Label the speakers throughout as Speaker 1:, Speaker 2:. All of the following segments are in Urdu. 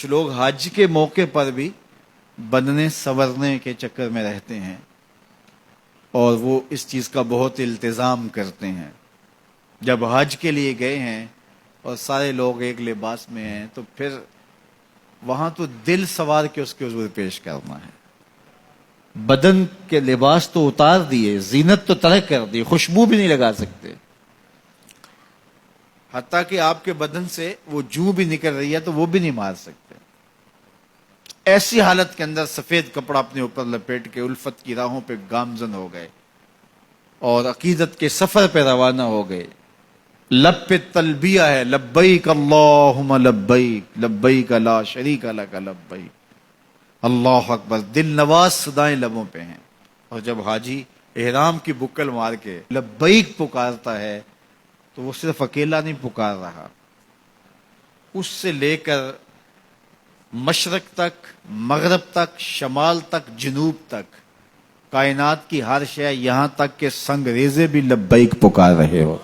Speaker 1: کچھ لوگ حج کے موقع پر بھی بننے سنورنے کے چکر میں رہتے ہیں اور وہ اس چیز کا بہت التزام کرتے ہیں. جب حج کے لیے گئے ہیں اور سارے لوگ ایک لباس میں ہیں تو پھر وہاں تو دل سوار کے اس کے حضور پیش کرنا ہے. بدن کے لباس تو اتار دیے، زینت تو ترک کر دی، خوشبو بھی نہیں لگا سکتے. حتیٰ کہ آپ کے بدن سے وہ جو بھی نکل رہی ہے تو وہ بھی نہیں مار سکتے. ایسی حالت کے اندر سفید کپڑا اپنے اوپر لپیٹ کے الفت کی راہوں پہ گامزن ہو گئے اور عقیدت کے سفر پہ روانہ ہو گئے. لب پہ تلبیہ ہے، لبیک اللہم لبیک لبیک لا شریک لک لبیک، اللہ اکبر. دل نواز صدائیں لبوں پہ ہیں. اور جب حاجی احرام کی بکل مار کے لبیک پکارتا ہے تو وہ صرف اکیلا نہیں پکار رہا، اس سے لے کر مشرق تک، مغرب تک، شمال تک، جنوب تک، کائنات کی ہر شے، یہاں تک کہ سنگریزے بھی لبیک پکار رہے ہو.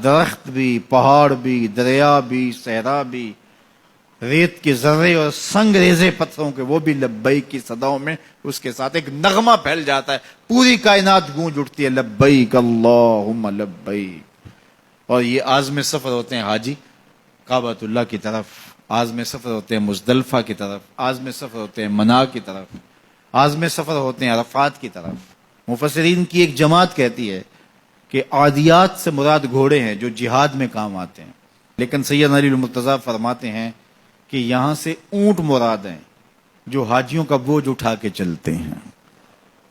Speaker 1: درخت بھی، پہاڑ بھی، دریا بھی، صحرا بھی، ریت کے ذرے اور سنگریزے پتھروں کے، وہ بھی لبیک کی صداؤں میں اس کے ساتھ ایک نغمہ پھیل جاتا ہے. پوری کائنات گونج اٹھتی ہے، لبیک اللہم لبیک. اور یہ عازم سفر ہوتے ہیں حاجی کعبۃ اللہ کی طرف، عازم سفر ہوتے ہیں مزدلفہ کی طرف، عازم سفر ہوتے ہیں منا کی طرف، عازم سفر ہوتے ہیں عرفات کی طرف. مفسرین کی ایک جماعت کہتی ہے کہ عادیات سے مراد گھوڑے ہیں جو جہاد میں کام آتے ہیں، لیکن سید علی المرتضیٰ فرماتے ہیں کہ یہاں سے اونٹ مراد ہیں جو حاجیوں کا بوجھ اٹھا کے چلتے ہیں.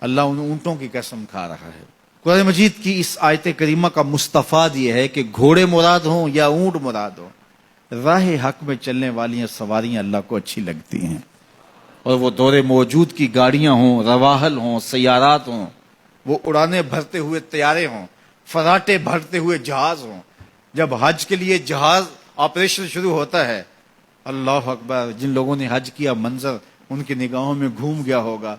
Speaker 1: اللہ ان اونٹوں کی قسم کھا رہا ہے. قرآن مجید کی اس آیت کریمہ کا مستفاد یہ ہے کہ گھوڑے مراد ہوں یا اونٹ مراد ہوں، راہ حق میں چلنے والی سواریاں اللہ کو اچھی لگتی ہیں. اور وہ دور موجود کی گاڑیاں ہوں، رواحل ہوں، سیارات ہوں، وہ اڑانے بھرتے ہوئے طیارے ہوں، فراٹے بھرتے ہوئے جہاز ہوں. جب حج کے لیے جہاز آپریشن شروع ہوتا ہے، اللہ اکبر، جن لوگوں نے حج کیا منظر ان کی نگاہوں میں گھوم گیا ہوگا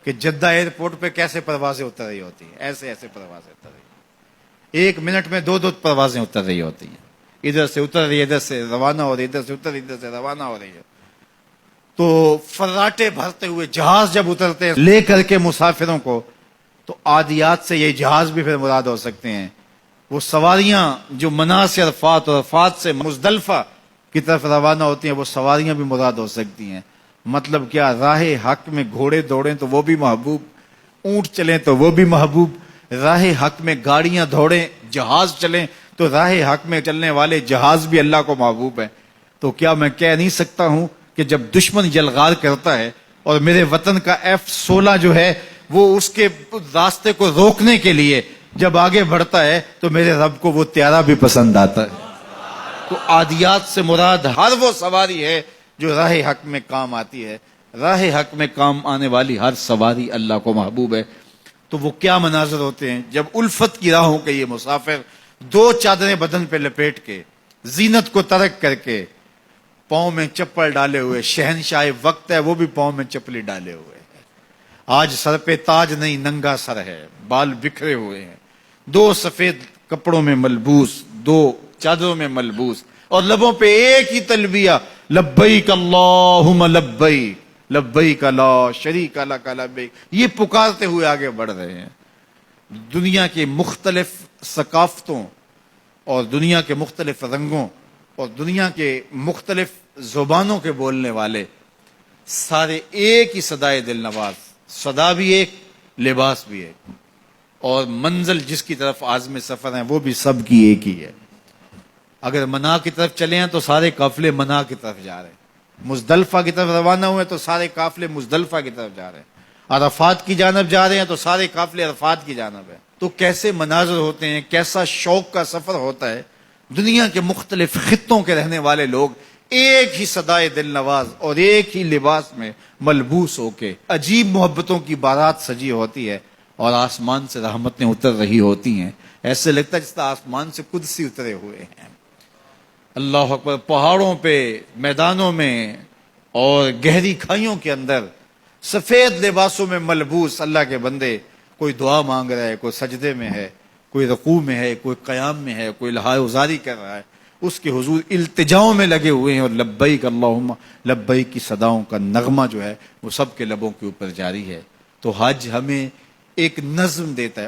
Speaker 1: کہ جدہ ایئرپورٹ پہ کیسے پروازیں اتر رہی ہوتی ہیں. ایسے ایسے پروازیں اتر رہی ہیں، ایک منٹ میں دو پروازیں اتر رہی ہوتی ہیں. ادھر سے اتر رہی ہے، ادھر سے روانہ ہو رہی ہے، ادھر سے اتر، ادھر سے روانہ ہو رہی ہے. تو فراٹے بھرتے ہوئے جہاز جب اترتے ہیں لے کر کے مسافروں کو، تو عادیات سے یہ جہاز بھی پھر مراد ہو سکتے ہیں. وہ سواریاں جو منا سے عرفات اور عرفات سے مزدلفہ کی طرف روانہ ہوتی ہیں، وہ سواریاں بھی مراد ہو سکتی ہیں. مطلب کیا، راہ حق میں گھوڑے دوڑیں تو وہ بھی محبوب، اونٹ چلیں تو وہ بھی محبوب، راہ حق میں گاڑیاں دوڑیں، جہاز چلیں تو راہ حق میں چلنے والے جہاز بھی اللہ کو محبوب ہیں. تو کیا میں کہہ نہیں سکتا ہوں کہ جب دشمن یلغار کرتا ہے اور میرے وطن کا F-16 جو ہے وہ اس کے راستے کو روکنے کے لیے جب آگے بڑھتا ہے تو میرے رب کو وہ طیارہ بھی پسند آتا ہے. تو عادیات سے مراد ہر وہ سواری ہے جو راہ حق میں کام آتی ہے. راہ حق میں کام آنے والی ہر سواری اللہ کو محبوب ہے. تو وہ کیا مناظر ہوتے ہیں جب الفت کی راہوں کے یہ مسافر دو چادریں بدن پہ لپیٹ کے، زینت کو ترک کر کے، پاؤں میں چپل ڈالے ہوئے، شہنشاہ وقت ہے وہ بھی پاؤں میں چپلی ڈالے ہوئے ہیں. آج سر پہ تاج نہیں، ننگا سر ہے، بال بکھرے ہوئے ہیں، دو سفید کپڑوں میں ملبوس، دو چادروں میں ملبوس، اور لبوں پہ ایک ہی تلبیہ، لبیک اللہم لبیک لبیک لا شریک لک لبیک، یہ پکارتے ہوئے آگے بڑھ رہے ہیں. دنیا کے مختلف ثقافتوں اور دنیا کے مختلف رنگوں اور دنیا کے مختلف زبانوں کے بولنے والے سارے ایک ہی صدائے دل نواز، صدا بھی ایک، لباس بھی ایک، اور منزل جس کی طرف عازم سفر ہیں وہ بھی سب کی ایک ہی ہے. اگر منا کی طرف چلے ہیں تو سارے قافلے منا کی طرف جا رہے ہیں، مزدلفہ کی طرف روانہ ہوئے تو سارے قافلے مزدلفہ کی طرف جا رہے ہیں، عرفات کی جانب جا رہے ہیں تو سارے قافلے عرفات کی جانب ہیں. تو کیسے مناظر ہوتے ہیں، کیسا شوق کا سفر ہوتا ہے. دنیا کے مختلف خطوں کے رہنے والے لوگ ایک ہی صدائے دل نواز اور ایک ہی لباس میں ملبوس ہو کے، عجیب محبتوں کی بارات سجی ہوتی ہے اور آسمان سے رحمتیں اتر رہی ہوتی ہیں. ایسے لگتا ہے جس طرح آسمان سے قدسی اترے ہوئے ہیں. اللہ اکبر. پہاڑوں پہ، میدانوں میں اور گہری کھائیوں کے اندر سفید لباسوں میں ملبوس اللہ کے بندے، کوئی دعا مانگ رہا ہے، کوئی سجدے میں ہے، کوئی رکوع میں ہے، کوئی قیام میں ہے، کوئی لہائے ازاری کر رہا ہے، اس کے حضور التجاؤں میں لگے ہوئے ہیں، اور لبیک اللہم لبیک کی صداؤں کا نغمہ جو ہے وہ سب کے لبوں کے اوپر جاری ہے۔ تو حج ہمیں ایک نظم دیتا ہے۔